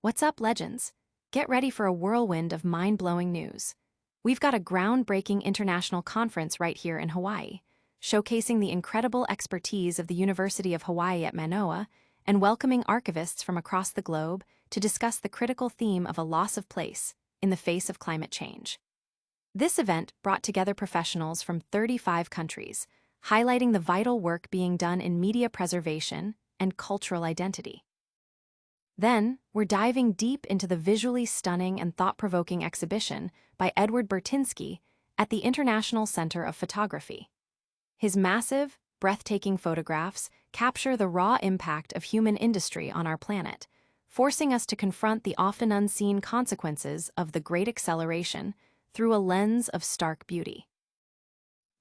What's up, legends? Get ready for a whirlwind of mind-blowing news. We've got a groundbreaking international conference right here in Hawaii, showcasing the incredible expertise of the University of Hawaiʻi at Manoa and welcoming archivists from across the globe to discuss the critical theme of a loss of place in the face of climate change. This event brought together professionals from 35 countries, highlighting the vital work being done in media preservation and cultural identity. Then, we're diving deep into the visually stunning and thought-provoking exhibition by Edward Burtynsky at the International Center of Photography. His massive, breathtaking photographs capture the raw impact of human industry on our planet, forcing us to confront the often unseen consequences of the Great Acceleration through a lens of stark beauty.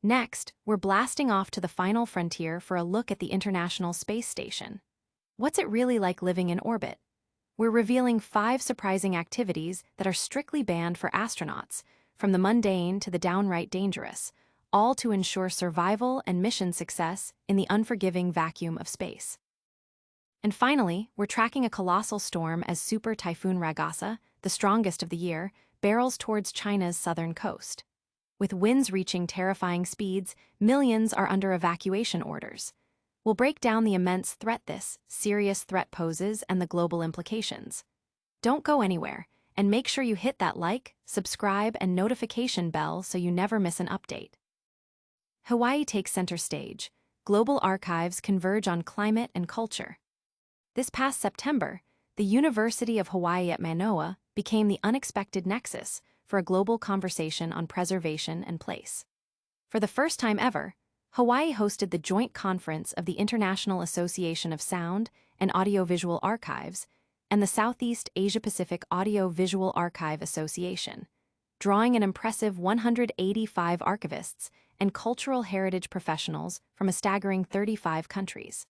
Next, we're blasting off to the final frontier for a look at the International Space Station. What's it really like living in orbit? We're revealing 5 surprising activities that are strictly banned for astronauts, from the mundane to the downright dangerous, all to ensure survival and mission success in the unforgiving vacuum of space. And finally, we're tracking a colossal storm as Super Typhoon Ragasa, the strongest of the year, barrels towards China's southern coast. With winds reaching terrifying speeds, millions are under evacuation orders. We'll break down the immense threat this serious threat poses and the global implications. Don't go anywhere, and make sure you hit that like, subscribe, and notification bell so you never miss an update. Hawaii takes center stage. Global archives converge on climate and culture. This past September, the University of Hawaiʻi at Manoa became the unexpected nexus for a global conversation on preservation and place. For the first time ever, Hawaii hosted the joint conference of the International Association of Sound and Audiovisual Archives and the Southeast Asia-Pacific Audio-Visual Archive Association, drawing an impressive 185 archivists and cultural heritage professionals from a staggering 35 countries.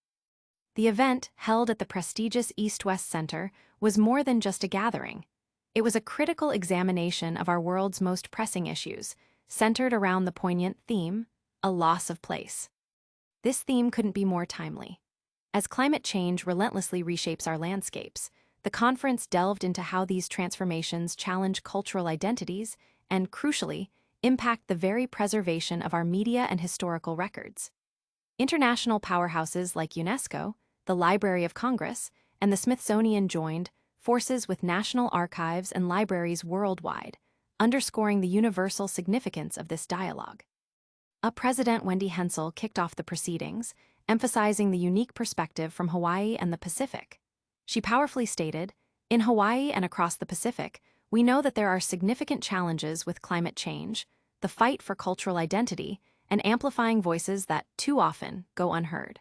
The event, held at the prestigious East-West Center, was more than just a gathering. It was a critical examination of our world's most pressing issues, centered around the poignant theme, a loss of place. This theme couldn't be more timely. As climate change relentlessly reshapes our landscapes, the conference delved into how these transformations challenge cultural identities and, crucially, impact the very preservation of our media and historical records. International powerhouses like UNESCO, the Library of Congress, and the Smithsonian joined forces with national archives and libraries worldwide, underscoring the universal significance of this dialogue. President Wendy Hensel kicked off the proceedings, emphasizing the unique perspective from Hawaii and the Pacific. She powerfully stated, "In Hawaii and across the Pacific, we know that there are significant challenges with climate change, the fight for cultural identity, and amplifying voices that, too often, go unheard."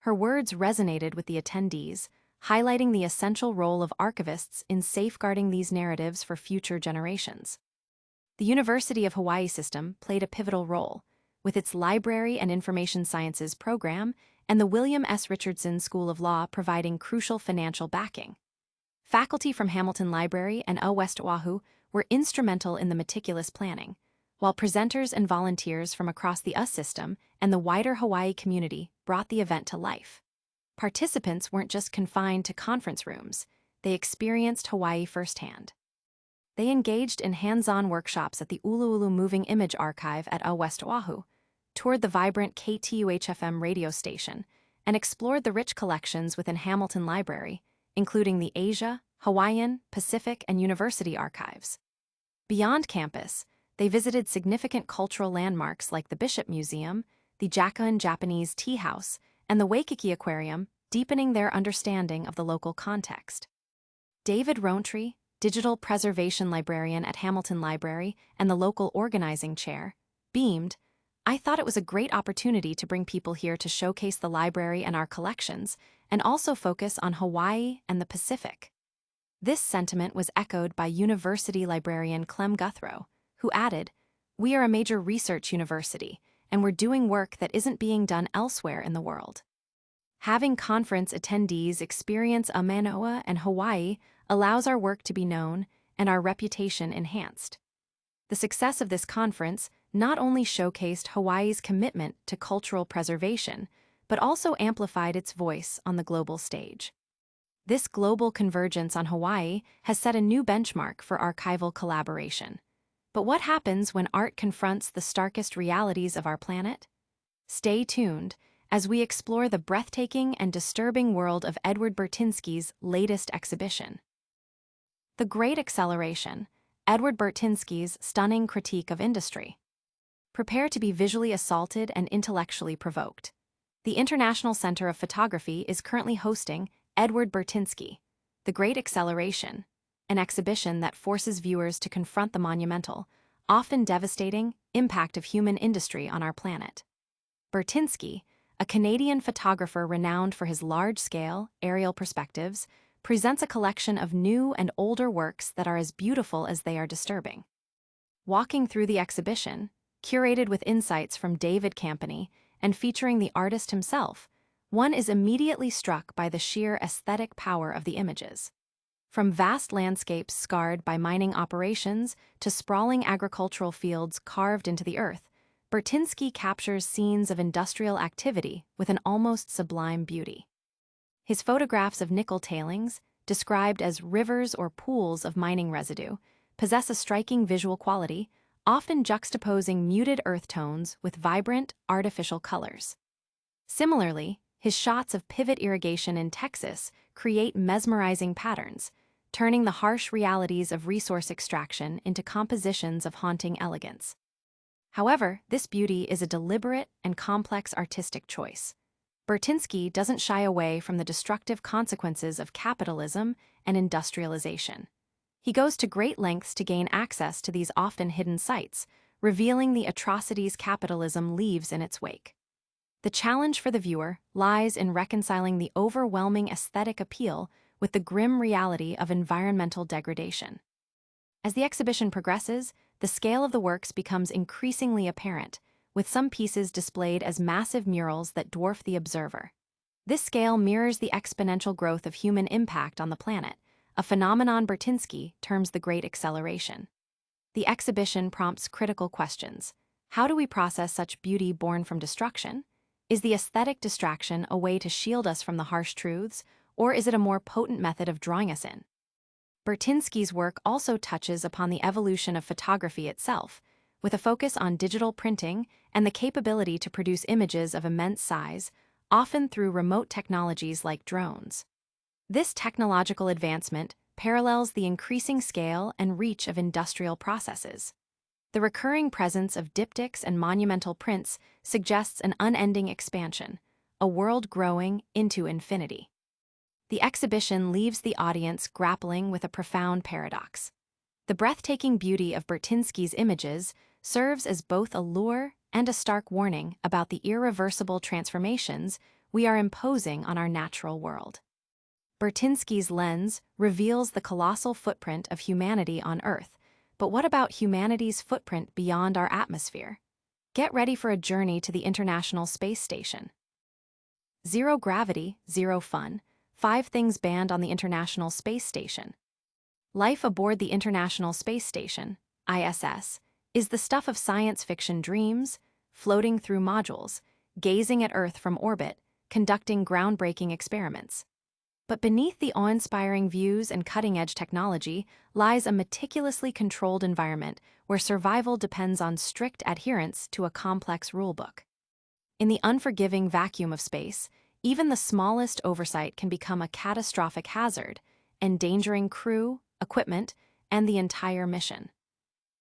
Her words resonated with the attendees, highlighting the essential role of archivists in safeguarding these narratives for future generations. The University of Hawaiʻi system played a pivotal role, with its Library and Information Sciences program and the William S. Richardson School of Law providing crucial financial backing. Faculty from Hamilton Library and West Oahu were instrumental in the meticulous planning, while presenters and volunteers from across the system and the wider Hawaii community brought the event to life. Participants weren't just confined to conference rooms, they experienced Hawaii firsthand. They engaged in hands-on workshops at the Uluulu Moving Image Archive at West Oahu, toured the vibrant KTUH-FM radio station, and explored the rich collections within Hamilton Library, including the Asia, Hawaiian, Pacific, and University archives. Beyond campus, they visited significant cultural landmarks like the Bishop Museum, the Japan Japanese Tea House, and the Waikiki Aquarium, deepening their understanding of the local context. David Rowntree, digital preservation librarian at Hamilton Library and the local organizing chair, beamed, "I thought it was a great opportunity to bring people here to showcase the library and our collections, and also focus on Hawaii and the Pacific." This sentiment was echoed by university librarian Clem Guthrow, who added, "We are a major research university, and we're doing work that isn't being done elsewhere in the world." Having conference attendees experience Manoa and Hawaii allows our work to be known and our reputation enhanced. The success of this conference not only showcased Hawaii's commitment to cultural preservation, but also amplified its voice on the global stage. This global convergence on Hawaii has set a new benchmark for archival collaboration. But what happens when art confronts the starkest realities of our planet? Stay tuned as we explore the breathtaking and disturbing world of Edward Burtynsky's latest exhibition. The Great Acceleration, Edward Burtynsky's stunning critique of industry. Prepare to be visually assaulted and intellectually provoked. The International Center of Photography is currently hosting Edward Burtynsky, The Great Acceleration, an exhibition that forces viewers to confront the monumental, often devastating, impact of human industry on our planet. Burtynsky, a Canadian photographer renowned for his large-scale, aerial perspectives, presents a collection of new and older works that are as beautiful as they are disturbing. Walking through the exhibition, curated with insights from David Campany and featuring the artist himself, one is immediately struck by the sheer aesthetic power of the images. From vast landscapes scarred by mining operations to sprawling agricultural fields carved into the earth, Burtynsky captures scenes of industrial activity with an almost sublime beauty. His photographs of nickel tailings, described as rivers or pools of mining residue, possess a striking visual quality, often juxtaposing muted earth tones with vibrant, artificial colors. Similarly, his shots of pivot irrigation in Texas create mesmerizing patterns, turning the harsh realities of resource extraction into compositions of haunting elegance. However, this beauty is a deliberate and complex artistic choice. Burtynsky doesn't shy away from the destructive consequences of capitalism and industrialization. He goes to great lengths to gain access to these often hidden sites, revealing the atrocities capitalism leaves in its wake. The challenge for the viewer lies in reconciling the overwhelming aesthetic appeal with the grim reality of environmental degradation. As the exhibition progresses, the scale of the works becomes increasingly apparent, with some pieces displayed as massive murals that dwarf the observer. This scale mirrors the exponential growth of human impact on the planet, a phenomenon Burtynsky terms the Great Acceleration. The exhibition prompts critical questions. How do we process such beauty born from destruction? Is the aesthetic distraction a way to shield us from the harsh truths, or is it a more potent method of drawing us in? Burtynsky's work also touches upon the evolution of photography itself, with a focus on digital printing and the capability to produce images of immense size, often through remote technologies like drones. This technological advancement parallels the increasing scale and reach of industrial processes. The recurring presence of diptychs and monumental prints suggests an unending expansion, a world growing into infinity. The exhibition leaves the audience grappling with a profound paradox. The breathtaking beauty of Burtynsky's images serves as both a lure and a stark warning about the irreversible transformations we are imposing on our natural world. Burtynsky's lens reveals the colossal footprint of humanity on Earth, but what about humanity's footprint beyond our atmosphere? Get ready for a journey to the International Space Station. Zero gravity, zero fun. 5 things banned on the International Space Station. Life aboard the International Space Station, ISS, is the stuff of science fiction dreams, floating through modules, gazing at Earth from orbit, conducting groundbreaking experiments. But beneath the awe-inspiring views and cutting-edge technology lies a meticulously controlled environment where survival depends on strict adherence to a complex rulebook. In the unforgiving vacuum of space, even the smallest oversight can become a catastrophic hazard, endangering crew, equipment, and the entire mission.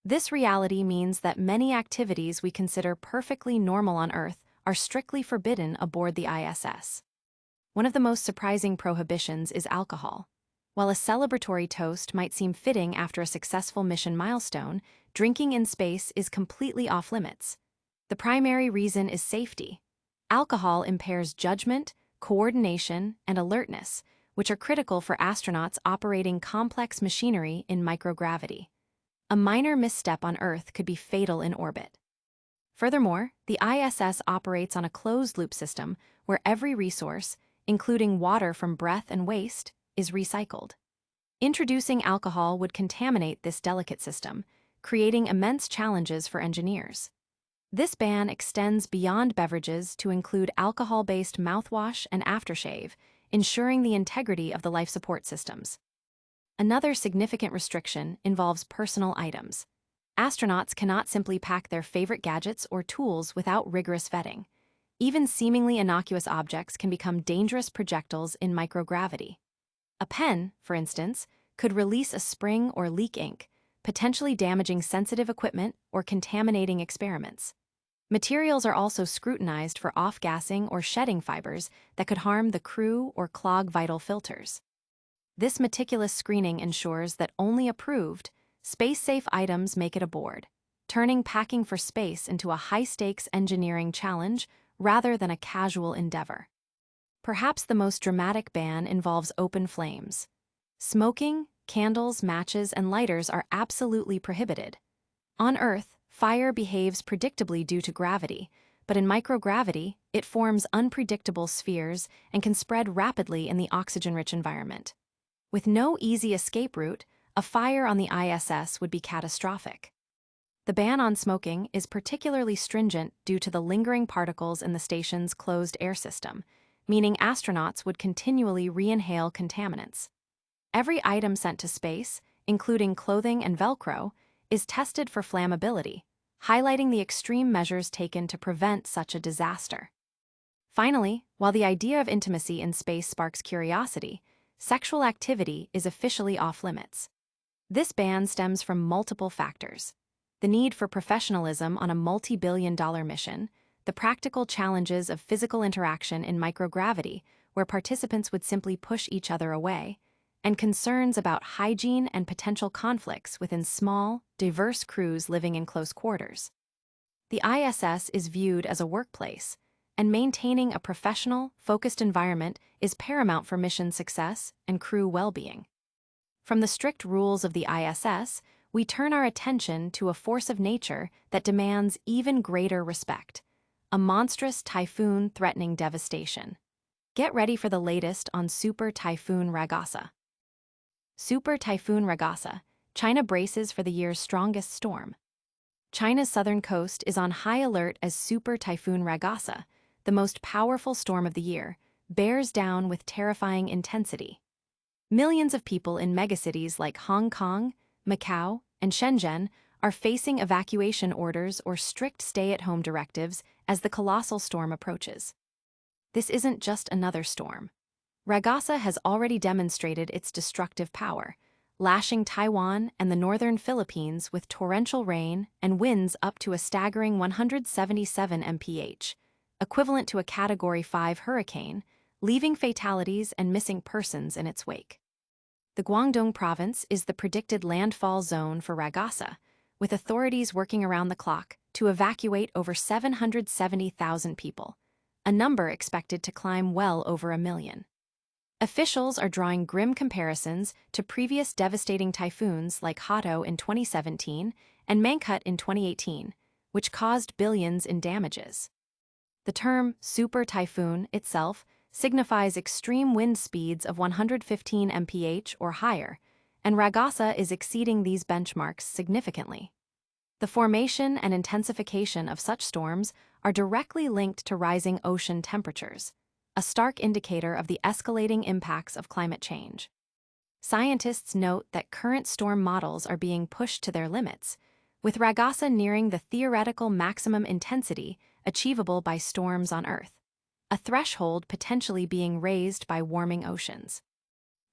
This reality means that many activities we consider perfectly normal on Earth are strictly forbidden aboard the ISS. One of the most surprising prohibitions is alcohol. While a celebratory toast might seem fitting after a successful mission milestone, drinking in space is completely off-limits. The primary reason is safety. Alcohol impairs judgment, coordination, and alertness, which are critical for astronauts operating complex machinery in microgravity. A minor misstep on Earth could be fatal in orbit. Furthermore, the ISS operates on a closed-loop system where every resource, including water from breath and waste, is recycled. Introducing alcohol would contaminate this delicate system, creating immense challenges for engineers. This ban extends beyond beverages to include alcohol-based mouthwash and aftershave, ensuring the integrity of the life support systems. Another significant restriction involves personal items. Astronauts cannot simply pack their favorite gadgets or tools without rigorous vetting. Even seemingly innocuous objects can become dangerous projectiles in microgravity. A pen, for instance, could release a spring or leak ink, potentially damaging sensitive equipment or contaminating experiments. Materials are also scrutinized for off-gassing or shedding fibers that could harm the crew or clog vital filters. This meticulous screening ensures that only approved, space-safe items make it aboard, turning packing for space into a high-stakes engineering challenge rather than a casual endeavor. Perhaps the most dramatic ban involves open flames. Smoking, candles, matches, and lighters are absolutely prohibited. On Earth, fire behaves predictably due to gravity, but in microgravity, it forms unpredictable spheres and can spread rapidly in the oxygen-rich environment. With no easy escape route, a fire on the ISS would be catastrophic. The ban on smoking is particularly stringent due to the lingering particles in the station's closed air system, meaning astronauts would continually re-inhale contaminants. Every item sent to space, including clothing and Velcro, is tested for flammability, highlighting the extreme measures taken to prevent such a disaster. Finally, while the idea of intimacy in space sparks curiosity, sexual activity is officially off-limits. This ban stems from multiple factors: the need for professionalism on a multi-billion-dollar mission, the practical challenges of physical interaction in microgravity, where participants would simply push each other away, and concerns about hygiene and potential conflicts within small, diverse crews living in close quarters. The ISS is viewed as a workplace, and maintaining a professional, focused environment is paramount for mission success and crew well-being. From the strict rules of the ISS, we turn our attention to a force of nature that demands even greater respect: a monstrous typhoon threatening devastation. Get ready for the latest on Super Typhoon Ragasa. Super Typhoon Ragasa, China braces for the year's strongest storm. China's southern coast is on high alert as Super Typhoon Ragasa, the most powerful storm of the year, bears down with terrifying intensity. Millions of people in megacities like Hong Kong, Macau, and Shenzhen are facing evacuation orders or strict stay-at-home directives as the colossal storm approaches. This isn't just another storm. Ragasa has already demonstrated its destructive power, lashing Taiwan and the northern Philippines with torrential rain and winds up to a staggering 177 mph, equivalent to a Category 5 hurricane, leaving fatalities and missing persons in its wake. The Guangdong province is the predicted landfall zone for Ragasa, with authorities working around the clock to evacuate over 770,000 people, a number expected to climb well over 1 million. Officials are drawing grim comparisons to previous devastating typhoons like Hato in 2017 and Mangkhut in 2018, which caused billions in damages. The term super typhoon itself signifies extreme wind speeds of 115 mph or higher, and Ragasa is exceeding these benchmarks significantly. The formation and intensification of such storms are directly linked to rising ocean temperatures, a stark indicator of the escalating impacts of climate change. Scientists note that current storm models are being pushed to their limits, with Ragasa nearing the theoretical maximum intensity achievable by storms on Earth, a threshold potentially being raised by warming oceans.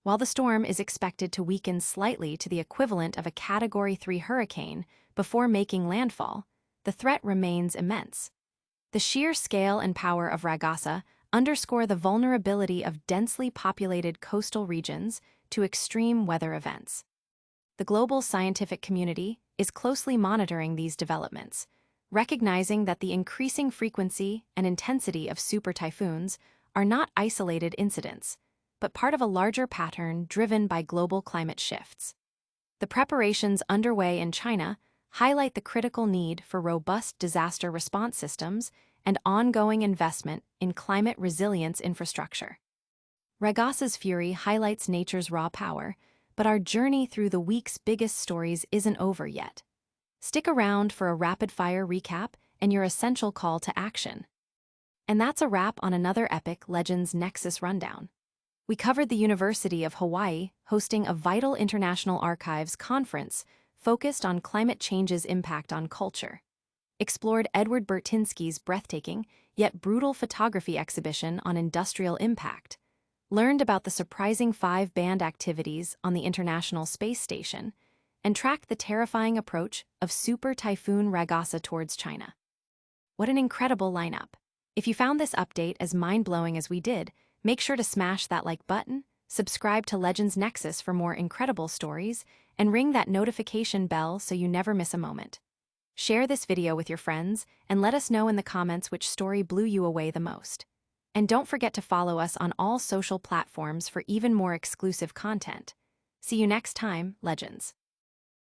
While the storm is expected to weaken slightly to the equivalent of a Category 3 hurricane before making landfall, the threat remains immense. The sheer scale and power of Ragasa underscore the vulnerability of densely populated coastal regions to extreme weather events. The global scientific community is closely monitoring these developments, recognizing that the increasing frequency and intensity of super typhoons are not isolated incidents, but part of a larger pattern driven by global climate shifts. The preparations underway in China highlight the critical need for robust disaster response systems and ongoing investment in climate resilience infrastructure. Ragasa's fury highlights nature's raw power, but our journey through the week's biggest stories isn't over yet. Stick around for a rapid-fire recap and your essential call to action. And that's a wrap on another epic Legends Nexus rundown. We covered the University of Hawaiʻi hosting a vital international archives conference focused on climate change's impact on culture. Explored Edward Burtynsky's breathtaking, yet brutal photography exhibition on industrial impact. Learned about the surprising 5-band activities on the International Space Station, and tracked the terrifying approach of Super Typhoon Ragasa towards China. What an incredible lineup! If you found this update as mind-blowing as we did, make sure to smash that like button, subscribe to Legends Nexus for more incredible stories, and ring that notification bell so you never miss a moment. Share this video with your friends and let us know in the comments which story blew you away the most. And don't forget to follow us on all social platforms for even more exclusive content. See you next time, Legends.